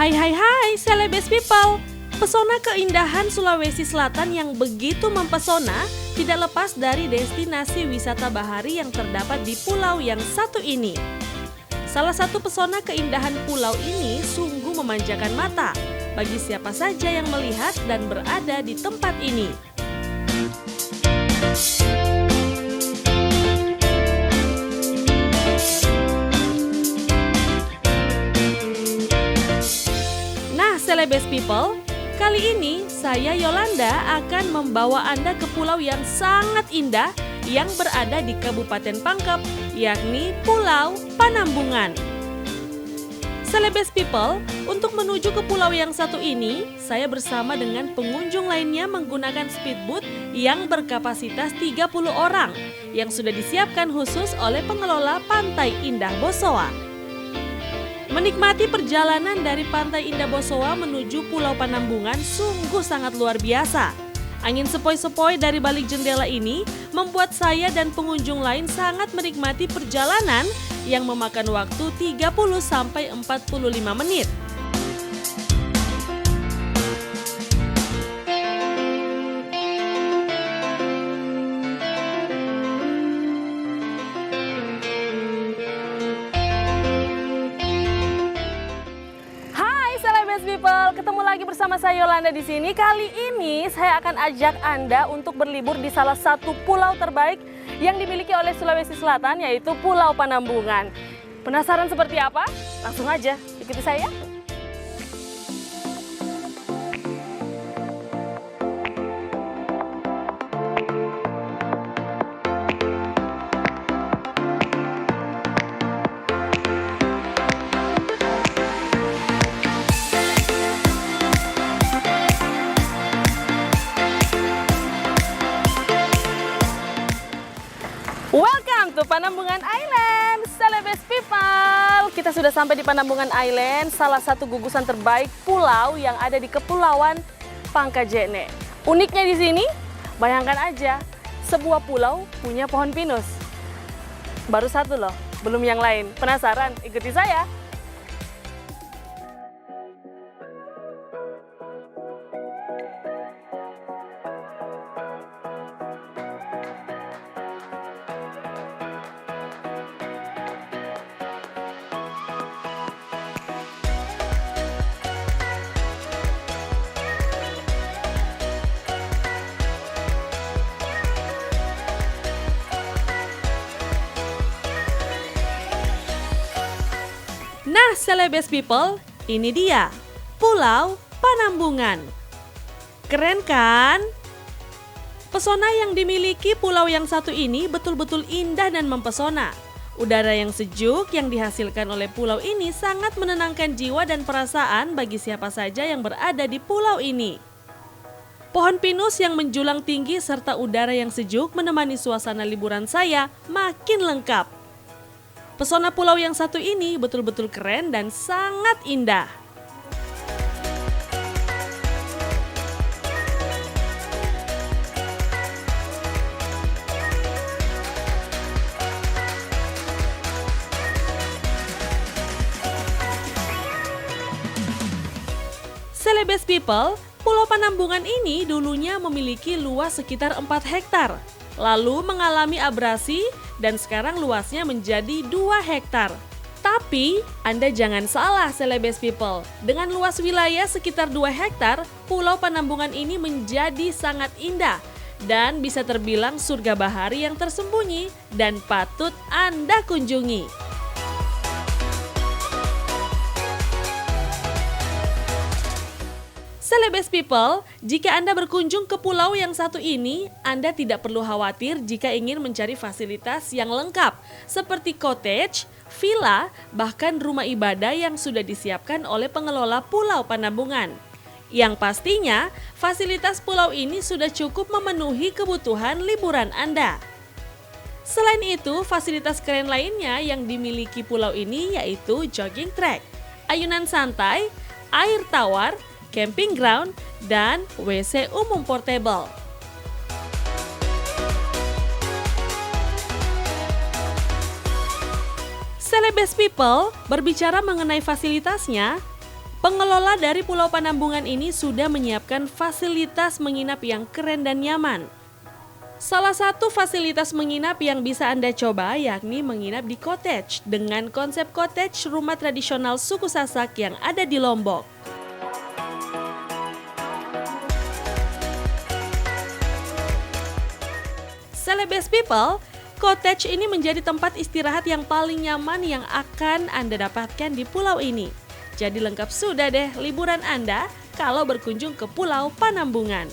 Hai Celebes People. Pesona keindahan Sulawesi Selatan yang begitu mempesona tidak lepas dari destinasi wisata bahari yang terdapat di pulau yang satu ini. Salah satu pesona keindahan pulau ini sungguh memanjakan mata bagi siapa saja yang melihat dan berada di tempat ini. Celebes People, kali ini saya Yolanda akan membawa Anda ke pulau yang sangat indah yang berada di Kabupaten Pangkep, yakni Pulau Panambungan. Celebes People, untuk menuju ke pulau yang satu ini, saya bersama dengan pengunjung lainnya menggunakan speedboat yang berkapasitas 30 orang yang sudah disiapkan khusus oleh pengelola Pantai Indah Bosowa. Menikmati perjalanan dari Pantai Indah Bosowa menuju Pulau Panambungan sungguh sangat luar biasa. Angin sepoi-sepoi dari balik jendela ini membuat saya dan pengunjung lain sangat menikmati perjalanan yang memakan waktu 30-45 menit. People, ketemu lagi bersama saya Yolanda di sini. Kali ini saya akan ajak Anda untuk berlibur di salah satu pulau terbaik yang dimiliki oleh Sulawesi Selatan, yaitu Pulau Panambungan. Penasaran seperti apa? Langsung aja ikuti saya. Welcome to Panambungan Island, Celebes People. Kita sudah sampai di Panambungan Island, salah satu gugusan terbaik pulau yang ada di Kepulauan Pangkajene. Uniknya di sini, bayangkan aja, sebuah pulau punya pohon pinus. Baru satu loh, belum yang lain. Penasaran? Ikuti saya. Nah, Celebes People, ini dia, Pulau Panambungan. Keren kan? Pesona yang dimiliki pulau yang satu ini betul-betul indah dan mempesona. Udara yang sejuk yang dihasilkan oleh pulau ini sangat menenangkan jiwa dan perasaan bagi siapa saja yang berada di pulau ini. Pohon pinus yang menjulang tinggi serta udara yang sejuk menemani suasana liburan saya makin lengkap. Pesona pulau yang satu ini betul-betul keren dan sangat indah. Celebes People, Pulau Panambungan ini dulunya memiliki luas sekitar 4 hektar. Lalu mengalami abrasi dan sekarang luasnya menjadi 2 hektar. Tapi Anda jangan salah Celebes People, dengan luas wilayah sekitar 2 hektar, Pulau Panambungan ini menjadi sangat indah dan bisa terbilang surga bahari yang tersembunyi dan patut Anda kunjungi. Celebes People, jika Anda berkunjung ke pulau yang satu ini, Anda tidak perlu khawatir jika ingin mencari fasilitas yang lengkap, seperti cottage, villa, bahkan rumah ibadah yang sudah disiapkan oleh pengelola Pulau Panambungan. Yang pastinya, fasilitas pulau ini sudah cukup memenuhi kebutuhan liburan Anda. Selain itu, fasilitas keren lainnya yang dimiliki pulau ini yaitu jogging track, ayunan santai, air tawar, camping ground, dan WC umum portable. Celebes People, berbicara mengenai fasilitasnya, Pengelola dari Pulau Panambungan ini sudah menyiapkan fasilitas menginap yang keren dan nyaman. Salah satu fasilitas menginap yang bisa Anda coba yakni menginap di cottage dengan konsep cottage rumah tradisional suku Sasak yang ada di Lombok. Celebes People, cottage ini menjadi tempat istirahat yang paling nyaman yang akan Anda dapatkan di pulau ini. Jadi lengkap sudah deh liburan Anda kalau berkunjung ke Pulau Panambungan.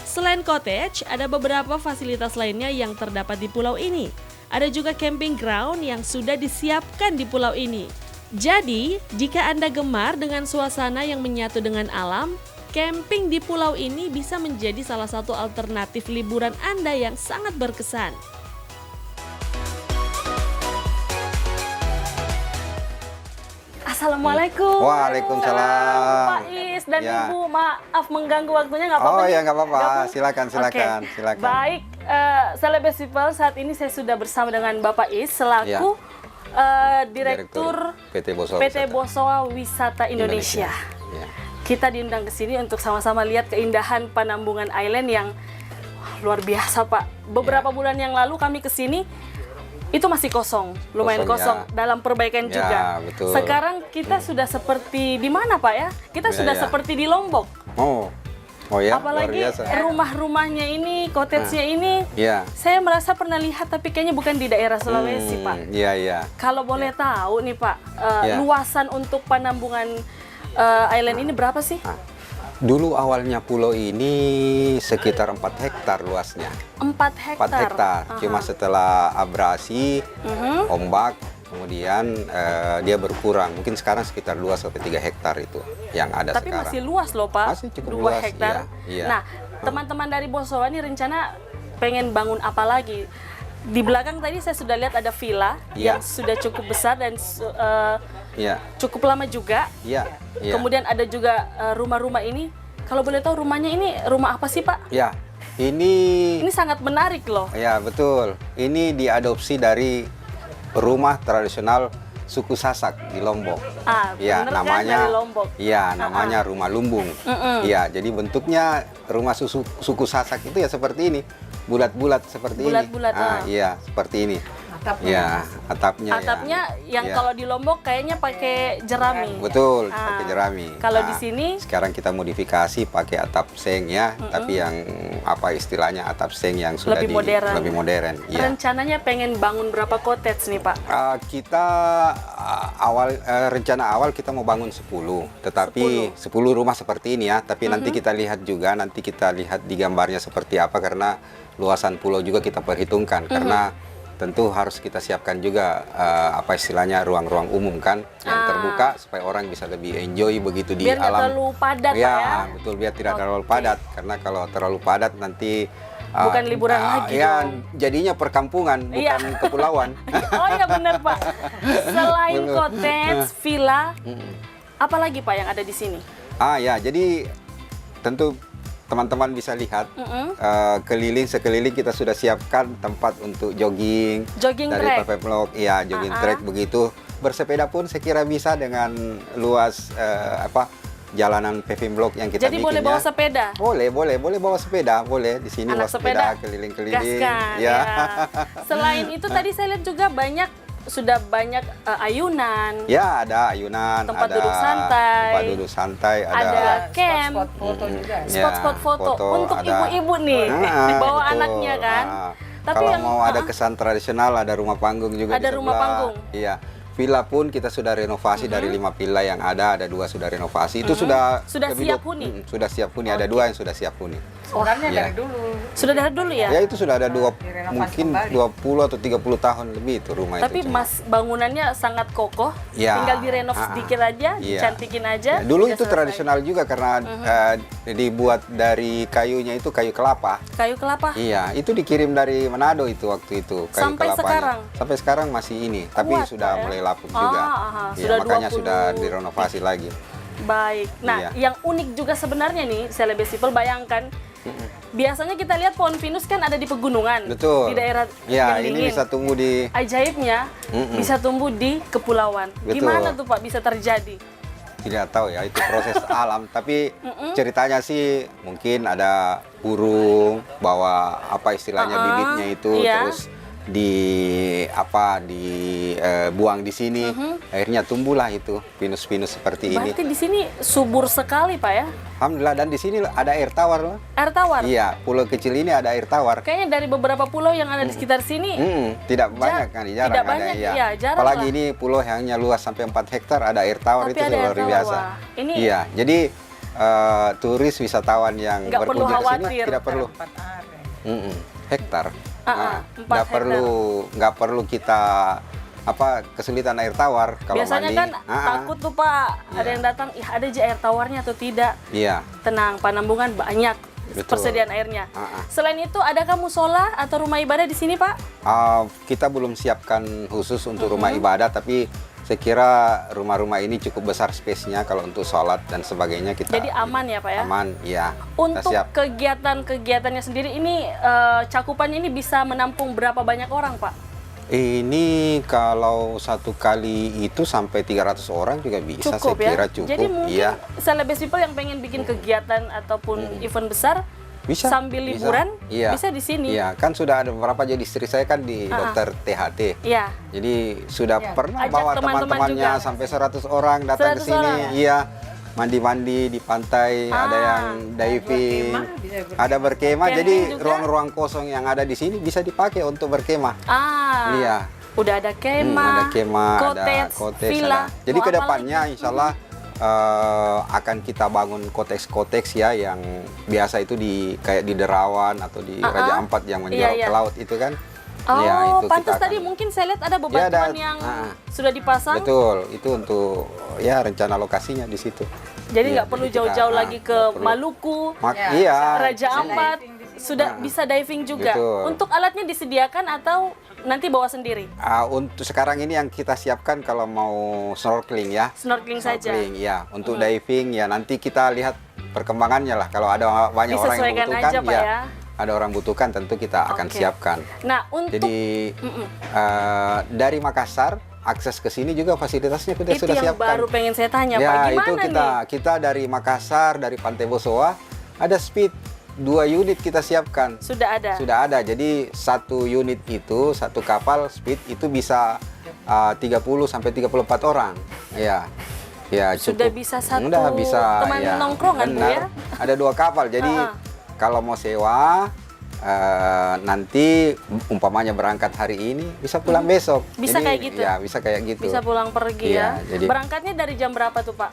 Selain cottage, ada beberapa fasilitas lainnya yang terdapat di pulau ini. Ada juga camping ground yang sudah disiapkan di pulau ini. Jadi, jika Anda gemar dengan suasana yang menyatu dengan alam, camping di pulau ini bisa menjadi salah satu alternatif liburan Anda yang sangat berkesan. Assalamualaikum. Waalaikumsalam. Pak Is dan Ya. Ibu, maaf mengganggu waktunya, nggak apa-apa? Oh nih? ya, nggak apa-apa. Nggak apa-apa? Silakan. Oke. Baik, Celebes People, saat ini saya sudah bersama dengan Bapak Is selaku Direktur PT Bosowa Wisata Indonesia. Ya. Kita diundang ke sini untuk sama-sama lihat keindahan Panambungan Island yang luar biasa, Pak. Beberapa bulan yang lalu kami ke sini itu masih kosong, lumayan kosong, ya. dalam perbaikan Ya, juga. betul. Sekarang kita sudah seperti di mana, Pak ya? Kita sudah seperti di Lombok. Oh ya. Apalagi luar biasa. rumah-rumahnya ini, cottage-nya ini, Ya. saya merasa pernah lihat tapi kayaknya bukan di daerah Sulawesi, Pak. Iya. Kalau boleh tahu nih, Pak, Ya. luasan untuk Panambungan Island ini berapa sih? Dulu awalnya pulau ini sekitar 4 hektar luasnya. 4 4 hektar. Cuma setelah abrasi, ombak, kemudian dia berkurang. Mungkin sekarang sekitar 2-3 hektar itu yang ada Tapi sekarang. masih luas loh, Pak. Masih cukup 2 luas, hektar. iya. Nah, teman-teman dari Bosowa ini rencana pengen bangun apa lagi? Di belakang tadi saya sudah lihat ada villa Iya. yang sudah cukup besar dan Iya. cukup lama juga. Iya. Kemudian ada juga rumah-rumah ini. Kalau boleh tahu rumahnya ini rumah apa sih, Pak? Ya, ini Ini sangat menarik loh. ya betul. Ini diadopsi dari rumah tradisional suku Sasak di Lombok. Ya, Bener kan, namanya dari Lombok. Iya, namanya rumah lumbung. Iya, jadi bentuknya rumah suku Sasak itu ya seperti ini. Bulat-bulat seperti Bulat-bulat, ini. Iya, seperti ini. Ya, atapnya. Atapnya yang ya. kalau di Lombok kayaknya pakai jerami. Betul, pakai jerami. Kalau di sini sekarang kita modifikasi pakai atap seng ya, tapi yang apa istilahnya atap seng yang sudah Lebih modern. lebih modern. Iya. rencananya pengen bangun berapa cottage nih, Pak? Kita rencana awal kita mau bangun 10, tetapi 10 rumah seperti ini ya, tapi nanti kita lihat juga, nanti kita lihat di gambarnya seperti apa karena luasan pulau juga kita perhitungkan karena tentu harus kita siapkan juga apa istilahnya ruang-ruang umum kan yang terbuka supaya orang bisa lebih enjoy begitu di Biar nggak alam. terlalu padat, Pak ya? Betul, biar tidak terlalu padat karena kalau terlalu padat nanti Bukan liburan lagi ya, dong. jadinya perkampungan bukan Iya. kepulauan. Oh iya benar, Pak. Selain Bener. cottage, villa, apa lagi, Pak, yang ada di sini? Ya, jadi tentu teman-teman bisa lihat sekeliling kita sudah siapkan tempat untuk jogging, Jogging dari track. PP Blok, ya jogging track begitu. Bersepeda pun saya kira bisa dengan luas jalanan paving block yang kita Jadi bikin boleh ya. bawa sepeda? Boleh bawa sepeda, boleh di sini Anak bawa sepeda sepeda keliling-keliling. Gaskan, Ya. Selain itu tadi saya lihat juga sudah banyak ayunan, Ya, ada ayunan, Tempat ada duduk santai, tempat duduk santai, ada camp, Spot foto juga. Ya, spot-spot foto untuk ada. ibu-ibu nih, bawa Betul. anaknya kan. Tapi Kalau yang mau ada kesan tradisional, ada rumah panggung juga Ada di rumah sebelah. panggung. Iya. Villa pun kita sudah renovasi dari 5 villa yang ada 2 sudah renovasi. Itu sudah lebih siap huni? Sudah siap huni, ada 2 yang sudah siap huni. Sebenarnya Iya. dari dulu. sudah dari dulu ya. Ya itu sudah ada Direnovasi mungkin kembali. 20 atau 30 tahun lebih itu rumah Tapi itu. bangunannya sangat kokoh, Ya. tinggal direnov sedikit aja, Iya. dicantikin aja. Ya, dulu udah itu selesai. tradisional juga karena dibuat dari kayunya itu kayu kelapa. Kayu kelapa. Iya, itu dikirim dari Manado itu waktu itu kayu Sampai kelapanya. sekarang? Sampai sekarang masih ini, tapi Kuat, sudah Pak, ya? mulai lapuk juga. Aha, Iya, sudah makanya 20. sudah direnovasi lagi. Baik. Nah, Iya. yang unik juga sebenarnya nih, Celebes People, bayangkan biasanya kita lihat pohon pinus kan ada di pegunungan. Betul. Di daerah Ya, yang ini dingin. bisa tumbuh di Ajaibnya bisa tumbuh di kepulauan. Betul. Gimana tuh Pak bisa terjadi? tidak tahu ya itu proses alam, tapi ceritanya sih mungkin ada burung bawa apa istilahnya bibitnya itu iya. terus buang di sini, akhirnya tumbuhlah itu pinus-pinus seperti ini. Berarti di sini subur sekali Pak ya? Alhamdulillah, dan di sini ada air tawar loh. Air tawar? Iya, pulau kecil ini ada air tawar. Kayaknya dari beberapa pulau yang ada di sekitar sini Tidak banyak kan, jarang tidak ada. banyak, iya, jarang Apalagi lah. ini pulau yang hanya luas sampai 4 hektar ada air tawar, Tapi itu ada air luar tawar, biasa. wah. Ini- Iya, jadi turis wisatawan yang Nggak perlu berkunjung ke sini khawatir. tidak perlu. Hektar. empat Nggak perlu kita kesulitan air tawar kalau Biasanya mandi. kan takut tuh Pak, ada Iya. yang datang, ih ada aja air tawarnya atau tidak. Iya. Tenang, Panampungan banyak Betul. persediaan airnya. Selain itu, adakah musola atau rumah ibadah di sini Pak? Kita belum siapkan khusus untuk rumah ibadah, tapi saya kira rumah-rumah ini cukup besar space-nya kalau untuk sholat dan sebagainya kita. Jadi aman ya Pak ya? Aman, ya. Untuk Kita siap. kegiatan-kegiatannya sendiri ini cakupannya ini bisa menampung berapa banyak orang Pak? Ini kalau satu kali itu sampai 300 orang juga bisa, Cukup saya ya? kira cukup. Jadi mungkin Iya. Celebes people yang pengen bikin kegiatan ataupun event besar Bisa, sambil bisa. liburan Iya. bisa di sini. Iya, kan sudah ada beberapa, jadi istri saya kan di dokter THT. Iya. Jadi sudah pernah Ajak bawa teman-teman teman-temannya juga. sampai 100 orang datang ke 100 sini. orang. Iya. Mandi-mandi di pantai, ada yang diving, ada berkemah. Camping Jadi juga. ruang-ruang kosong yang ada di sini bisa dipakai untuk berkemah. Iya. Udah ada kemah, ada kemah, ada cottage, cottage, villa. ada. Jadi Mau ke apa depannya lagi? insya Allah akan kita bangun koteks-koteks ya yang biasa itu kayak di Derawan atau di Raja Ampat yang menjorok Iya. ke laut itu kan. Oh, Ya, itu pantas kita tadi akan- mungkin saya lihat ada Ya, bebatuan ada. yang sudah dipasang. Betul, itu untuk ya rencana lokasinya di situ. Jadi Iya, nggak perlu jadi kita, jauh-jauh lagi ke nggak perlu. Maluku, Iya. Raja Ampat, sudah bisa diving juga. Betul. Untuk alatnya disediakan atau nanti bawa sendiri? Untuk sekarang ini yang kita siapkan kalau mau snorkeling ya. Snorkeling saja. Snorkeling, ya. Untuk diving ya nanti kita lihat perkembangannya lah. Kalau ada banyak orang yang Disesuaikan membutuhkan aja, Pak, ya. ada orang butuhkan tentu kita akan Oke. siapkan. Nah, untuk Jadi dari Makassar akses ke sini juga fasilitasnya kita itu sudah yang siapkan. baru pengen saya tanya, Pak. Ya, Gimana itu nih? kita dari Makassar, dari Pantai Bosowa ada speed 2 unit kita siapkan. Sudah ada. Sudah ada. Jadi satu unit itu, satu kapal speed itu bisa 30 sampai 34 orang. Ya. Ya, Sudah cukup. bisa satu Udah bisa, teman ya. nongkrongan, Bu, Benar. ya? Ada 2 kapal. Jadi kalau mau sewa nanti umpamanya berangkat hari ini bisa pulang besok. Bisa Jadi, kayak gitu? Ya, bisa kayak gitu. Bisa pulang pergi Iya, ya. jadi- Berangkatnya dari jam berapa tuh, Pak?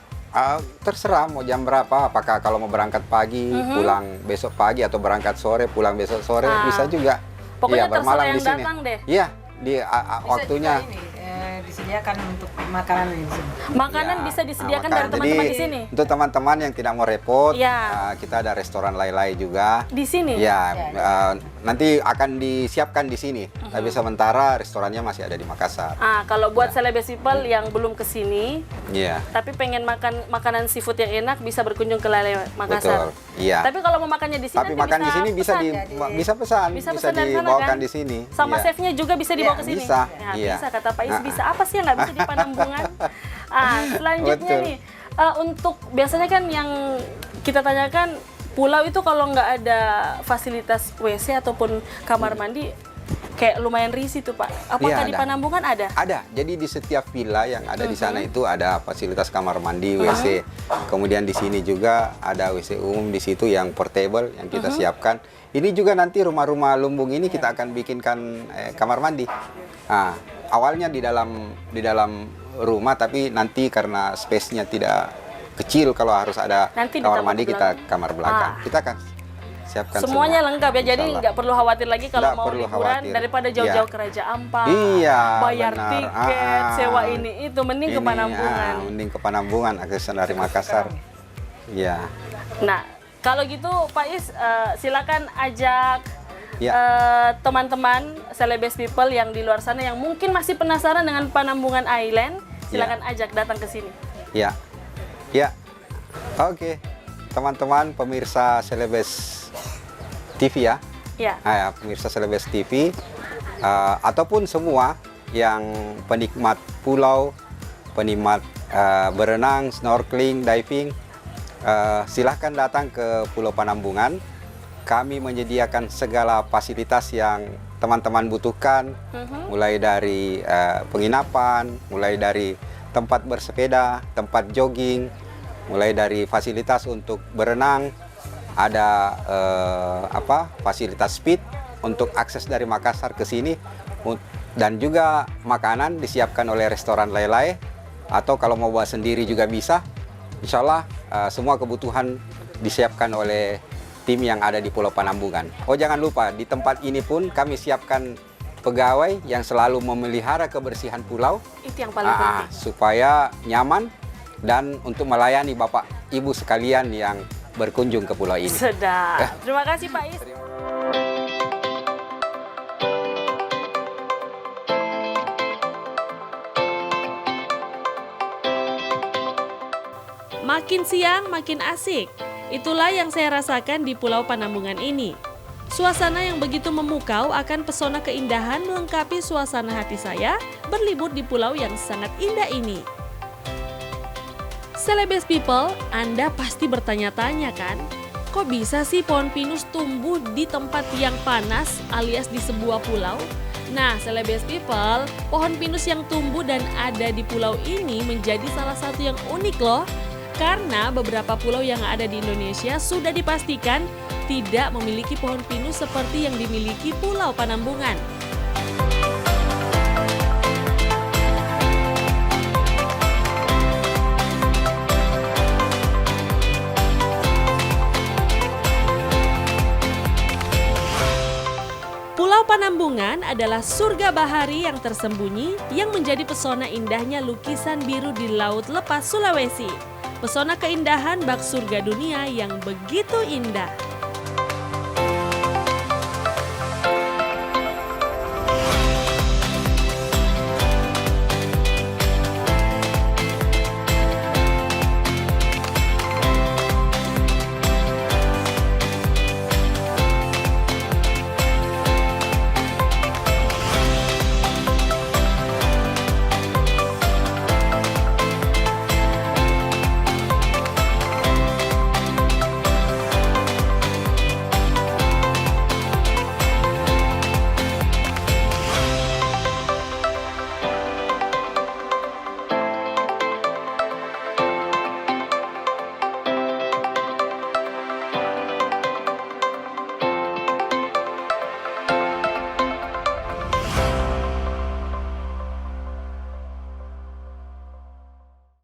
Terserah mau jam berapa, apakah kalau mau berangkat pagi pulang besok pagi atau berangkat sore pulang besok sore bisa juga. Pokoknya Iya, bermalam terserah di yang sini. datang deh. Iya, di waktunya. Disediakan untuk makanan di sini. Makanan Ya, bisa disediakan makan. dari teman-teman Jadi, di sini. Untuk teman-teman yang tidak mau repot, Ya. kita ada restoran Lai-Lai juga. Di sini. Ya, nanti akan disiapkan di sini. Tapi sementara restorannya masih ada di Makassar. Kalau buat Celebes people yang belum ke sini Iya. tapi pengen makan makanan seafood yang enak bisa berkunjung ke Lale Makassar. Betul. Iya. Tapi kalau mau makannya di sini Tapi nanti makan di sini bisa pesan. bisa pesan, Bisa bisa pesan dari sana, dibawakan kan? di sini. Sama Iya. chefnya juga bisa dibawa ke sini. bisa, Ya, iya. bisa kata Pak Is, Nah, bisa apa sih yang nggak bisa di Panampungan? Selanjutnya Betul. nih untuk biasanya kan yang kita tanyakan pulau itu kalau nggak ada fasilitas WC ataupun kamar mandi kayak lumayan risih tuh Pak. Apakah Iya, di ada. Panampungan ada? Ada. Jadi di setiap villa yang ada di sana itu ada fasilitas kamar mandi, WC. Kemudian di sini juga ada WC umum di situ yang portable yang kita siapkan. Ini juga nanti rumah-rumah lumbung ini kita akan bikinkan kamar mandi. Nah, awalnya di dalam rumah, tapi nanti karena space-nya tidak kecil kalau harus ada Nanti kamar ditambah mandi ke kita belakang. kamar belakang. Kita akan siapkan Semuanya semua. lengkap ya, jadi Insya Allah. nggak perlu khawatir lagi kalau Nggak mau perlu liburan khawatir. daripada jauh-jauh Iya. ke Raja Ampat, Iya, bayar benar. tiket, sewa ini itu, mending ke Ini, Panampungan. mending ke Panampungan, akses dari Makassar. Iya. Nah, kalau gitu Pak Is, silakan ajak Ya. teman-teman Celebes people yang di luar sana yang mungkin masih penasaran dengan Panampungan Island, silakan ajak datang ke sini. Ya. Ya. Oke. Teman-teman pemirsa Celebes TV ya. Ya. Ya, pemirsa Celebes TV, ataupun semua yang penikmat pulau, penikmat berenang, snorkeling, diving, silahkan datang ke Pulau Panambungan. Kami menyediakan segala fasilitas yang teman-teman butuhkan, mulai dari penginapan, mulai dari tempat bersepeda, tempat jogging, mulai dari fasilitas untuk berenang, ada fasilitas speed untuk akses dari Makassar ke sini, dan juga makanan disiapkan oleh restoran Lelai, atau kalau mau bawa sendiri juga bisa. Insya Allah semua kebutuhan disiapkan oleh tim yang ada di Pulau Panambungan. Oh, jangan lupa, di tempat ini pun kami siapkan pegawai yang selalu memelihara kebersihan pulau. Itu yang paling penting. Supaya nyaman dan untuk melayani Bapak Ibu sekalian yang berkunjung ke pulau ini. Sedap. Terima kasih Pak Is. Makin siang makin asik. Itulah yang saya rasakan di Pulau Panambungan ini. Suasana yang begitu memukau akan pesona keindahan melengkapi suasana hati saya berlibur di pulau yang sangat indah ini. Celebes people, Anda pasti bertanya-tanya kan? Kok bisa sih pohon pinus tumbuh di tempat yang panas alias di sebuah pulau? Nah, Celebes people, pohon pinus yang tumbuh dan ada di pulau ini menjadi salah satu yang unik loh. Karena beberapa pulau yang ada di Indonesia sudah dipastikan tidak memiliki pohon pinus seperti yang dimiliki Pulau Panambungan. Pulau Panambungan adalah surga bahari yang tersembunyi yang menjadi pesona indahnya lukisan biru di Laut Lepas Sulawesi. Pesona keindahan bak surga dunia yang begitu indah.